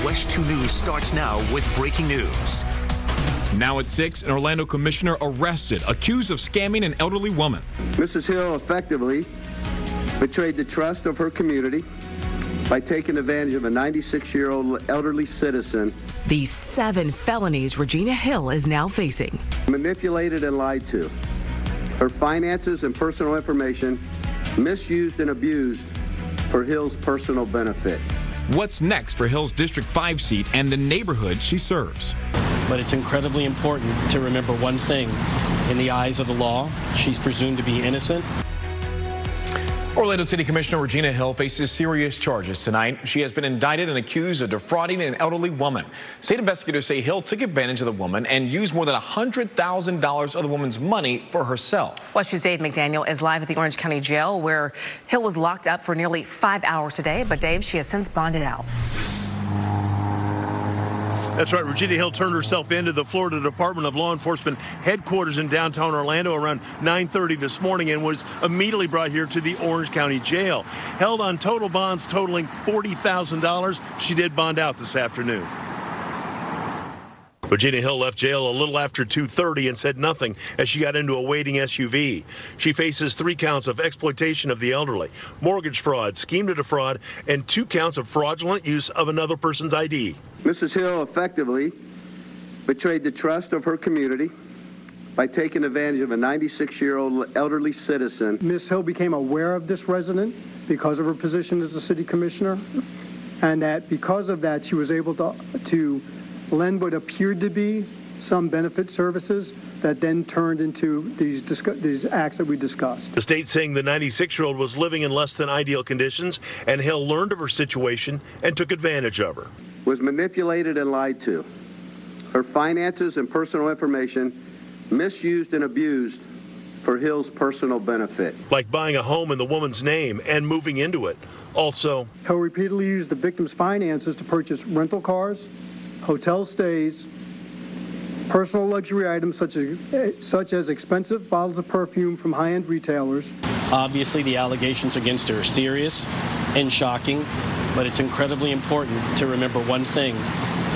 WESH 2 News starts now with breaking news. Now at 6, an Orlando commissioner arrested, accused of scamming an elderly woman. Mrs. Hill effectively betrayed the trust of her community by taking advantage of a 96-year-old elderly citizen. These 7 felonies Regina Hill is now facing. Manipulated and lied to. Her finances and personal information misused and abused for Hill's personal benefit. What's next for Hill's District 5 seat and the neighborhood she serves? But it's incredibly important to remember one thing. In the eyes of the law, she's presumed to be innocent. Orlando City Commissioner Regina Hill faces serious charges tonight. She has been indicted and accused of defrauding an elderly woman. State investigators say Hill took advantage of the woman and used more than $100,000 of the woman's money for herself. WESH 2's Dave McDaniel is live at the Orange County Jail, where Hill was locked up for nearly 5 hours today. But Dave, she has since bonded out. That's right. Regina Hill turned herself into the Florida Department of Law Enforcement headquarters in downtown Orlando around 9:30 this morning and was immediately brought here to the Orange County Jail. Held on total bonds totaling $40,000. She did bond out this afternoon. Regina Hill left jail a little after 2:30 and said nothing as she got into a waiting SUV. She faces 3 counts of exploitation of the elderly, mortgage fraud, scheme to defraud, and 2 counts of fraudulent use of another person's ID. Mrs. Hill effectively betrayed the trust of her community by taking advantage of a 96-year-old elderly citizen. Ms. Hill became aware of this resident because of her position as a city commissioner, and that because of that she was able to lend what appeared to be some benefit services that then turned into these acts that we discussed. The state saying the 96-year-old was living in less than ideal conditions, and Hill learned of her situation and took advantage of her. Was manipulated and lied to. Her finances and personal information misused and abused for Hill's personal benefit. Like buying a home in the woman's name and moving into it. Also, Hill repeatedly used the victim's finances to purchase rental cars, hotel stays, personal luxury items such as expensive bottles of perfume from high-end retailers. Obviously, the allegations against her are serious and shocking, but it's incredibly important to remember one thing.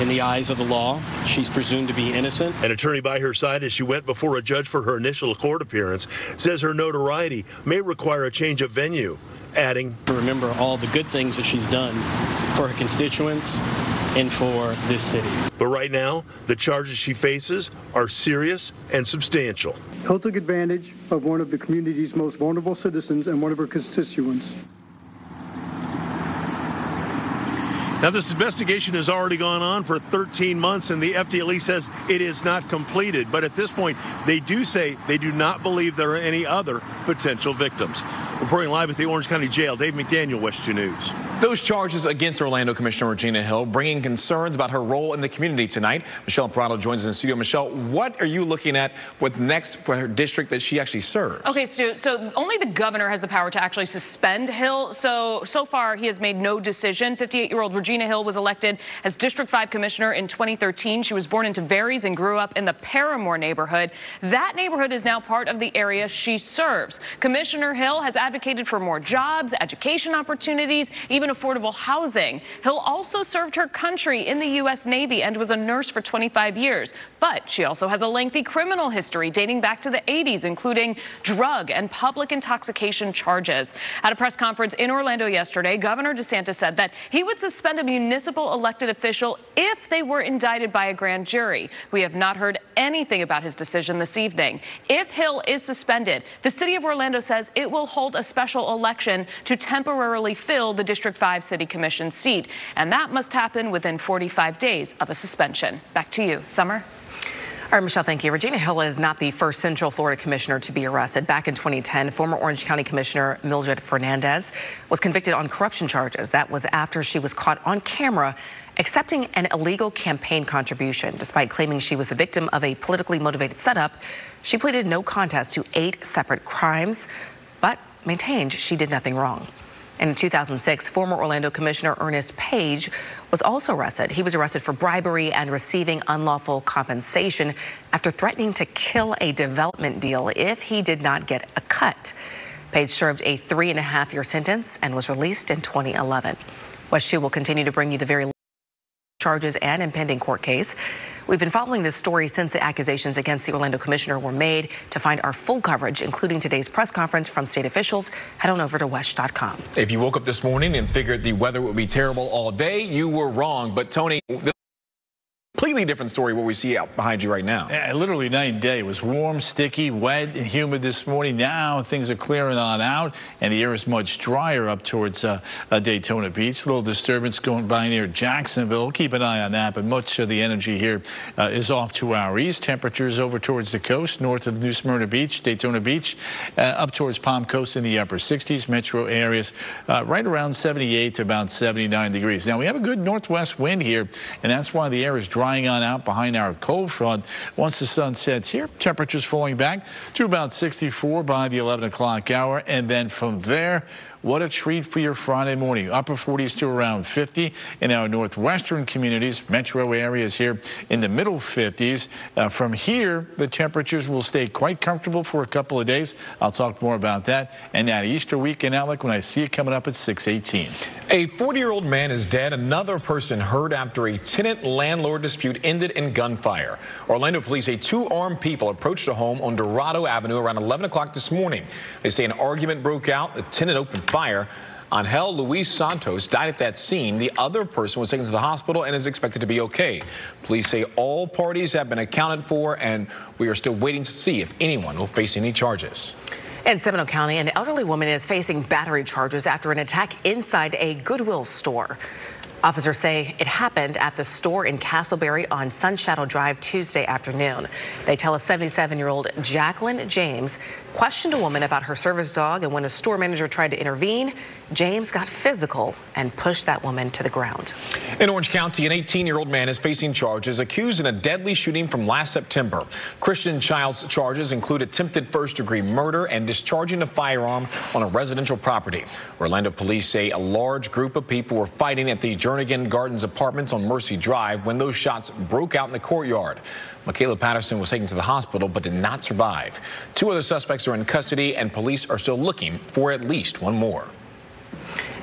In the eyes of the law, she's presumed to be innocent. An attorney by her side as she went before a judge for her initial court appearance says her notoriety may require a change of venue, adding, Remember all the good things that she's done for her constituents and for this city. But right now, the charges she faces are serious and substantial. Hill took advantage of one of the community's most vulnerable citizens and one of her constituents. Now, this investigation has already gone on for 13 months, and the FDLE says it is not completed. But at this point, they do say they do not believe there are any other potential victims. Reporting live at the Orange County Jail, Dave McDaniel, WESH 2 News. Those charges against Orlando Commissioner Regina Hill bringing concerns about her role in the community tonight. Michelle Prado joins us in the studio. Michelle, what are you looking at? What's next for her district that she actually serves? Okay, Stu, so only the governor has the power to actually suspend Hill. So far, he has made no decision. 58-year-old Regina Hill was elected as District 5 Commissioner in 2013. She was born in Tavares and grew up in the Paramore neighborhood. That neighborhood is now part of the area she serves. Commissioner Hill has advocated for more jobs, education opportunities, even affordable housing. Hill also served her country in the U.S. Navy and was a nurse for 25 years. But she also has a lengthy criminal history dating back to the 80s, including drug and public intoxication charges. At a press conference in Orlando yesterday, Governor DeSantis said that he would suspend a municipal elected official if they were indicted by a grand jury. We have not heard anything about his decision this evening. If Hill is suspended, the city of Orlando says it will hold a special election to temporarily fill the District 5 City Commission seat, and that must happen within 45 days of a suspension. Back to you, Summer. All right, Michelle, thank you. Regina Hill is not the first Central Florida commissioner to be arrested. Back in 2010, former Orange County Commissioner Mildred Fernandez was convicted on corruption charges. That was after she was caught on camera accepting an illegal campaign contribution. Despite claiming she was a victim of a politically motivated setup, she pleaded no contest to 8 separate crimes, but maintained she did nothing wrong. In 2006, former Orlando Commissioner Ernest Page was also arrested. He was arrested for bribery and receiving unlawful compensation after threatening to kill a development deal if he did not get a cut. Page served a 3.5-year sentence and was released in 2011. WESH 2 will continue to bring you the very charges and impending court case. We've been following this story since the accusations against the Orlando commissioner were made. To find our full coverage, including today's press conference from state officials, head on over to WESH.com. If you woke up this morning and figured the weather would be terrible all day, you were wrong. But Tony, completely different story what we see out behind you right now. Yeah, literally night and day. It was warm, sticky, wet, and humid this morning. Now things are clearing on out, and the air is much drier up towards Daytona Beach. A little disturbance going by near Jacksonville. We'll keep an eye on that, but much of the energy here is off to our east. Temperatures over towards the coast, north of New Smyrna Beach, Daytona Beach, up towards Palm Coast in the upper 60s. Metro areas right around 78 to about 79 degrees. Now we have a good northwest wind here, and that's why the air is drying on out behind our cold front. Once the sun sets here, temperatures falling back to about 64 by the 11 o'clock hour, and then from there, what a treat for your Friday morning. Upper 40s to around 50 in our northwestern communities. Metro areas here in the middle 50s. From here, the temperatures will stay quite comfortable for a couple of days. I'll talk more about that and that Easter weekend outlook when I see it coming up at 6:18. A 40-year-old man is dead. Another person hurt after a tenant-landlord dispute ended in gunfire. Orlando police say two armed people approached a home on Dorado Avenue around 11 o'clock this morning. They say an argument broke out. The tenant opened fire. Angel Luis Santos died at that scene. The other person was taken to the hospital and is expected to be okay. Police say all parties have been accounted for, and we are still waiting to see if anyone will face any charges. In Seminole County, an elderly woman is facing battery charges after an attack inside a Goodwill store. Officers say it happened at the store in Castleberry on Sunshadow Drive Tuesday afternoon. They tell a 77-year-old Jacqueline James questioned a woman about her service dog, and when a store manager tried to intervene, James got physical and pushed that woman to the ground. In Orange County, an 18-year-old man is facing charges accused in a deadly shooting from last September. Christian Child's charges include attempted first-degree murder and discharging a firearm on a residential property. Orlando police say a large group of people were fighting at the Jernigan Gardens Apartments on Mercy Drive when those shots broke out in the courtyard. Michaela Patterson was taken to the hospital but did not survive. Two other suspects are in custody, and police are still looking for at least one more.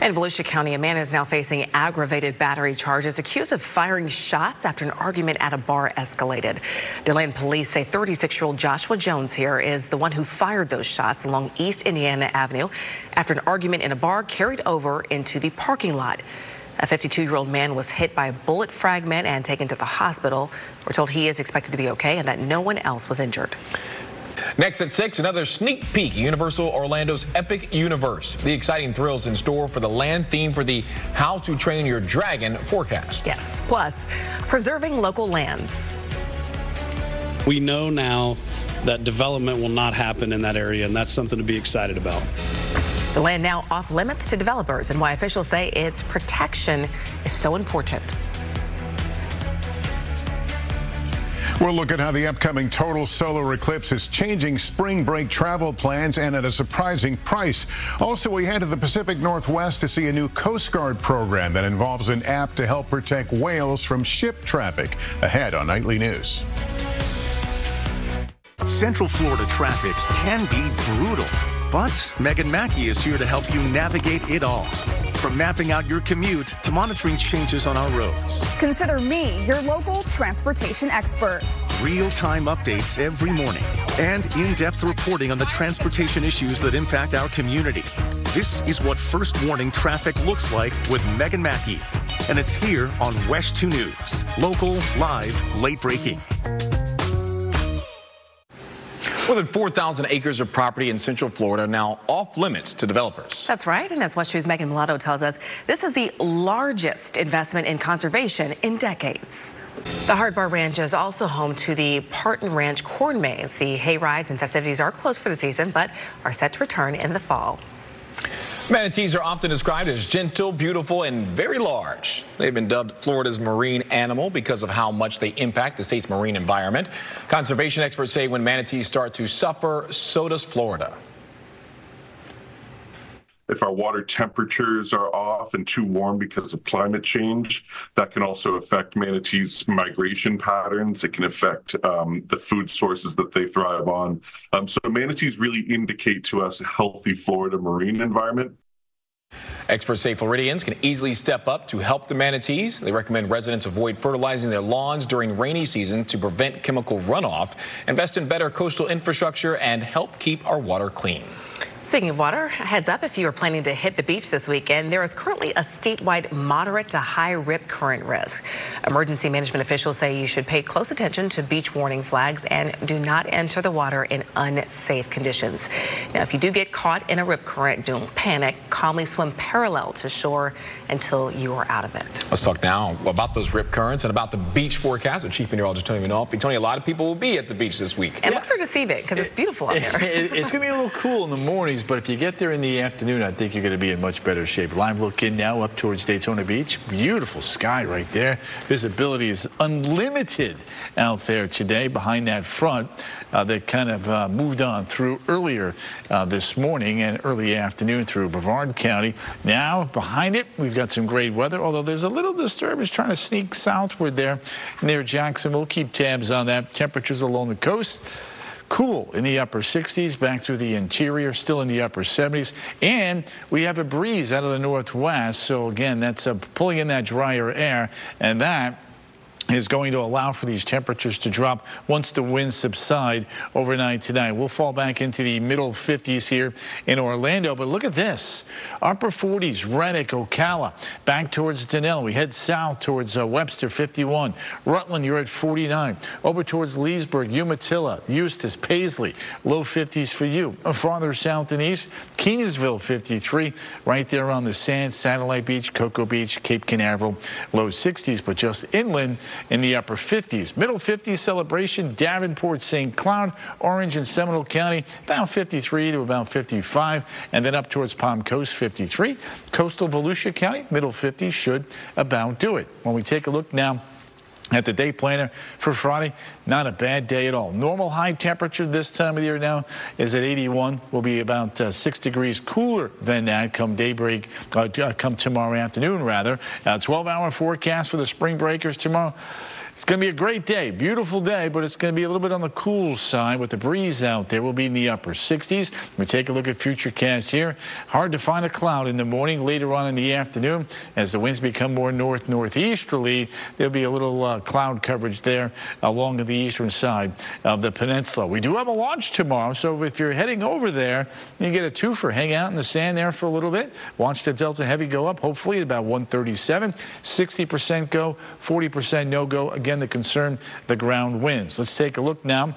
In Volusia County, a man is now facing aggravated battery charges, accused of firing shots after an argument at a bar escalated. DeLand police say 36-year-old Joshua Jones here is the one who fired those shots along East Indiana Avenue after an argument in a bar carried over into the parking lot. A 52-year-old man was hit by a bullet fragment and taken to the hospital. We're told he is expected to be okay and that no one else was injured. Next at 6, another sneak peek at Universal Orlando's Epic Universe. The exciting thrills in store for the land theme for the How to Train Your Dragon forecast. Yes, plus preserving local lands. We know now that development will not happen in that area, and that's something to be excited about. The land now off limits to developers, and why officials say its protection is so important. We'll look at how the upcoming total solar eclipse is changing spring break travel plans, and at a surprising price. Also, we head to the Pacific Northwest to see a new Coast Guard program that involves an app to help protect whales from ship traffic. Ahead on Nightly News. Central Florida traffic can be brutal, but Megan Mackey is here to help you navigate it all. From mapping out your commute to monitoring changes on our roads. Consider me your local transportation expert. Real-time updates every morning and in-depth reporting on the transportation issues that impact our community. This is what First Warning traffic looks like with Megan Mackey. And it's here on WESH 2 News. Local, live, late breaking. More than 4,000 acres of property in Central Florida are now off limits to developers. That's right. And as WESH 2's Megan Mulatto tells us, this is the largest investment in conservation in decades. The Hard Bar Ranch is also home to the Parton Ranch Corn Maze. The hay rides and festivities are closed for the season, but are set to return in the fall. Manatees are often described as gentle, beautiful, and very large. They've been dubbed Florida's marine animal because of how much they impact the state's marine environment. Conservation experts say when manatees start to suffer, so does Florida. If our water temperatures are off and too warm because of climate change, that can also affect manatees' migration patterns. It can affect the food sources that they thrive on. So manatees really indicate to us a healthy Florida marine environment. Experts say Floridians can easily step up to help the manatees. They recommend residents avoid fertilizing their lawns during rainy season to prevent chemical runoff, invest in better coastal infrastructure, and help keep our water clean. Speaking of water, heads up if you are planning to hit the beach this weekend. There is currently a statewide moderate to high rip current risk. Emergency management officials say you should pay close attention to beach warning flags and do not enter the water in unsafe conditions. Now, if you do get caught in a rip current, don't panic. Calmly swim parallel to shore until you are out of it. Let's talk now about those rip currents and about the beach forecast with Chief Meteorologist Tony Manoff. Tony, a lot of people will be at the beach this week. And looks are deceiving because it's beautiful out there. It's going to be a little cool in the morning. But if you get there in the afternoon, I think you're going to be in much better shape. Live look in now up towards Daytona Beach. Beautiful sky right there. Visibility is unlimited out there today behind that front that kind of moved on through earlier this morning and early afternoon through Brevard County. Now behind it, we've got some great weather, although there's a little disturbance trying to sneak southward there near Jackson. We'll keep tabs on that. Temperatures along the coast. Cool in the upper 60s, back through the interior, still in the upper 70s. And we have a breeze out of the northwest. So, again, that's pulling in that drier air. And that is going to allow for these temperatures to drop once the winds subside overnight tonight. We'll fall back into the middle 50s here in Orlando. But look at this. Upper 40s, Reddick, Ocala, back towards Denell. We head south towards Webster, 51. Rutland, you're at 49. Over towards Leesburg, Umatilla, Eustis, Paisley, low 50s for you. Farther south and east, Kenansville, 53. Right there on the Sands, Satellite Beach, Cocoa Beach, Cape Canaveral, low 60s. But just inland, in the upper 50s. Middle 50s Celebration, Davenport, St. Cloud, Orange and Seminole County, about 53 to about 55. And then up towards Palm Coast, 53. Coastal Volusia County, middle 50s should about do it. When we take a look now at the day planner for Friday, not a bad day at all. Normal high temperature this time of the year now is at 81. Will be about 6 degrees cooler than that come daybreak, come tomorrow afternoon rather. 12-hour forecast for the spring breakers tomorrow. It's going to be a great day, beautiful day, but it's going to be a little bit on the cool side with the breeze out there. We'll be in the upper 60s. We take a look at Futurecast here. Hard to find a cloud in the morning, later on in the afternoon. As the winds become more northeasterly, there'll be a little cloud coverage there along the eastern side of the peninsula. We do have a launch tomorrow, so if you're heading over there, you get a twofer. Hang out in the sand there for a little bit. Watch the Delta Heavy go up, hopefully at about 137. 60% go, 40% no go. Again, the concern, the ground winds. Let's take a look now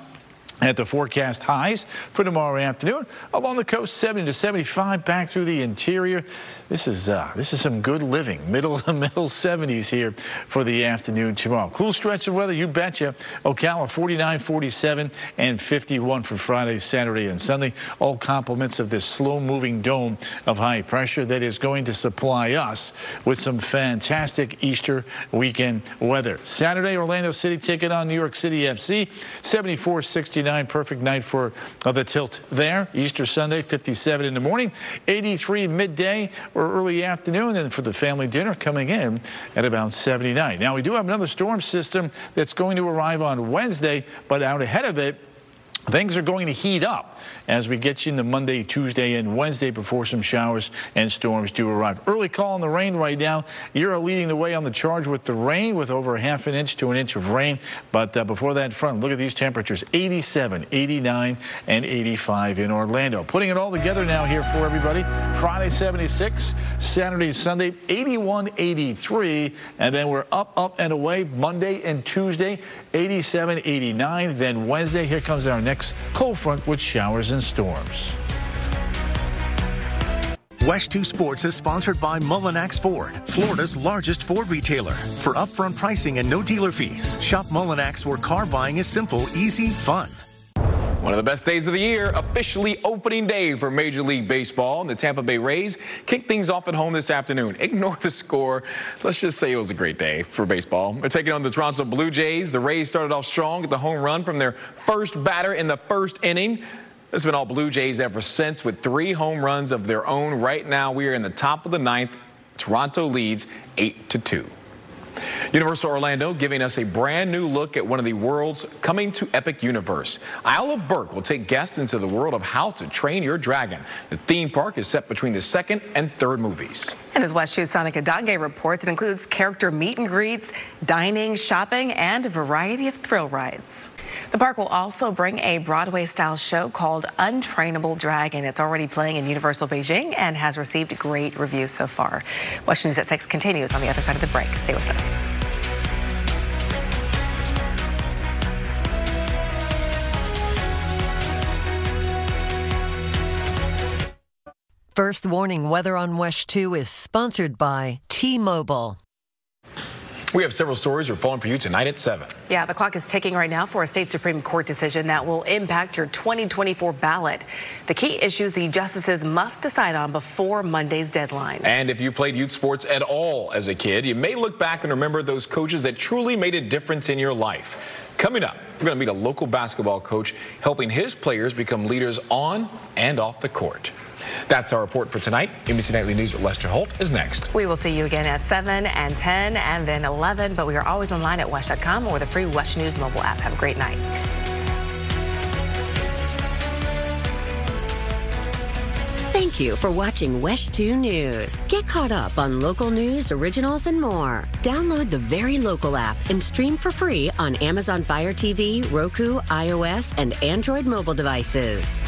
at the forecast highs for tomorrow afternoon. Along the coast, 70 to 75, back through the interior. This is some good living. Middle 70s here for the afternoon tomorrow. Cool stretch of weather, you betcha. Ocala 49, 47, and 51 for Friday, Saturday, and Sunday. All compliments of this slow-moving dome of high pressure that is going to supply us with some fantastic Easter weekend weather. Saturday, Orlando City taking on New York City FC, 74-69, perfect night for the tilt there. Easter Sunday, 57 in the morning, 83 midday or early afternoon, and for the family dinner coming in at about 79. Now, we do have another storm system that's going to arrive on Wednesday, but out ahead of it, things are going to heat up as we get you into Monday, Tuesday, and Wednesday before some showers and storms do arrive. Early call on the rain right now. You're leading the way on the charge with the rain with over a half an inch to an inch of rain. But before that front, look at these temperatures, 87, 89, and 85 in Orlando. Putting it all together now here for everybody. Friday, 76. Saturday, Sunday, 81, 83. And then we're up, and away Monday and Tuesday, 87, 89. Then Wednesday, here comes our next cold front with showers and storms. WESH 2 Sports is sponsored by Mullinax Ford, Florida's largest Ford retailer. For upfront pricing and no dealer fees, shop Mullinax, where car buying is simple, easy, fun. One of the best days of the year, officially opening day for Major League Baseball. And the Tampa Bay Rays kick things off at home this afternoon. Ignore the score. Let's just say it was a great day for baseball. They're taking on the Toronto Blue Jays. The Rays started off strong at the home run from their first batter in the first inning. It's been all Blue Jays ever since with 3 home runs of their own. Right now, we are in the top of the 9th. Toronto leads 8-2. Universal Orlando giving us a brand new look at one of the world's coming to Epic universe. Isla Burke will take guests into the world of How to Train Your Dragon. The theme park is set between the second and third movies. And as WESH 2's Sonic Adange reports, it includes character meet and greets, dining, shopping, and a variety of thrill rides. The park will also bring a Broadway-style show called Untrainable Dragon. It's already playing in Universal Beijing and has received great reviews so far. WESH News at 6 continues on the other side of the break. Stay with us. First warning weather on WESH 2 is sponsored by T-Mobile. We have several stories we're following for you tonight at 7. Yeah, the clock is ticking right now for a state Supreme Court decision that will impact your 2024 ballot. The key issues the justices must decide on before Monday's deadline. And if you played youth sports at all as a kid, you may look back and remember those coaches that truly made a difference in your life. Coming up, we're going to meet a local basketball coach helping his players become leaders on and off the court. That's our report for tonight. NBC Nightly News with Lester Holt is next. We will see you again at 7 and 10 and then 11, but we are always online at WESH.com or the free WESH News mobile app. Have a great night. Thank you for watching WESH 2 News. Get caught up on local news, originals, and more. Download the Very Local app and stream for free on Amazon Fire TV, Roku, iOS, and Android mobile devices.